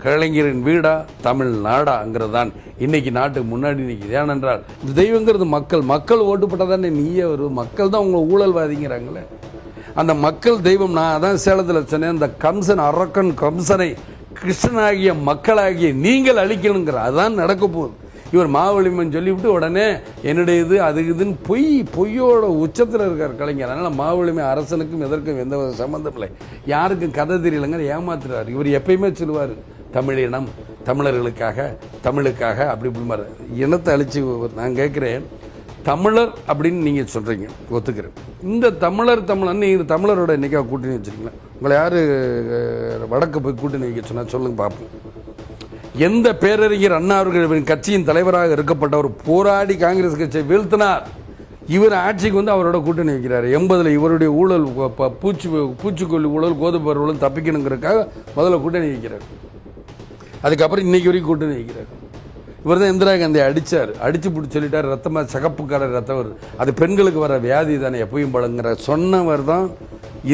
கலைஞரின் வீடா தமிழ்நாடாங்கிறது தான் இன்னைக்கு நாட்டுக்கு முன்னாடி நிற்கிது. ஏனென்றால் இந்த தெய்வங்கிறது மக்கள் ஓட்டு போட்டதானே நீயே வரும். மக்கள் தான் உங்களை ஊழல்வாதிங்கிறாங்களே. அந்த மக்கள் தெய்வம். நான் அதான் சேலத்தில் சொன்னேன், அந்த கம்சன் அரக்கன் கம்சனை கிருஷ்ணனாகிய மக்களாகிய நீங்கள் அழிக்கணுங்கிற அதுதான் நடக்க போகுது. இவர் மாவலிமன் சொல்லிவிட்டு உடனே என்னுடைய இது அது இதுன்னு பொய்யோட உச்சத்தில் இருக்கார் கலைஞர். அதனால் மாவலிமை அரசனுக்கும் எதற்கும் எந்த சம்பந்தம் இல்லை, யாருக்கும் கதை தெரியலங்க, ஏமாத்துறாரு. இவர் எப்பயுமே சொல்லுவார், தமிழினம் தமிழர்களுக்காக அப்படி இப்படி இனத்தை அழிச்சு. நான் கேட்குறேன், தமிழர் அப்படின்னு நீங்கள் சொல்கிறீங்க, ஒத்துக்கிறேன். இந்த தமிழர் நீங்கள் தமிழரோட என்னைக்காக கூட்டணி வச்சுருக்கீங்களா? உங்களை யார் வடக்கு போய் கூட்டணி வைக்க சொன்னால் சொல்லுங்க பார்ப்போம். எந்த பேரறிஞர் அண்ணா அவர்கள் கட்சியின் தலைவராக இருக்கப்பட்டவர் போராடி காங்கிரஸ் கட்சியை வீழ்த்தினார். இவர் ஆட்சிக்கு வந்து அவரோட கூட்டணி வைக்கிறார். 80 இவருடைய ஊழல், பூச்சிக்கொல்லி ஊழல், கோதுமை ஊழல் தப்பிக்கணுங்கிறதுக்காக முதல்ல கூட்டணி வைக்கிறார். அதுக்கப்புறம் இன்னைக்கு வரைக்கும் கூட்டணி வைக்கிறார். இவர் தான் இந்திரா காந்தியை அடிச்சு பிடிச்சி சொல்லிட்டார், ரத்தமாக சகப்பு கலர் ரத்தம் வருது, அது பெண்களுக்கு வர வியாதி தானே எப்பயும் பழங்குற சொன்னவர் தான்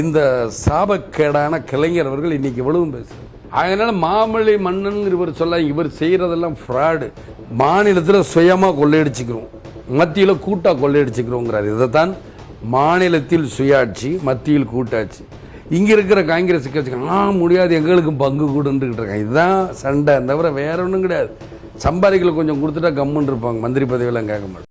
இந்த சாபக்கேடான கலைஞர் அவர்கள். இன்னைக்கு இவ்வளவும் பேசுகிறார். அதனால மாமல்லி மன்னன் இவர் சொல்ல, இவர் செய்யறதெல்லாம் ஃப்ராடு. மாநிலத்தில் சுயமாக கொள்ளையடிச்சுக்கிறோம், மத்தியில் கூட்டா கொள்ளையடிச்சுக்கிறோங்கிறார். இதைத்தான் மாநிலத்தில் சுயாட்சி, மத்தியில் கூட்டாட்சி. இங்கே இருக்கிற காங்கிரஸ் கட்சிக்கு முடியாது, எங்களுக்கும் பங்கு கூடுன்னுக்கிட்டு இருக்காங்க. இதுதான் சண்டை, தவிர வேற ஒன்றும் கிடையாது. சம்பாதிக்கல கொஞ்சம் கொடுத்துட்டா கம்முன்னு இருப்பாங்க, மந்திரி பதவியெல்லாம் கேட்க மாட்டாங்க.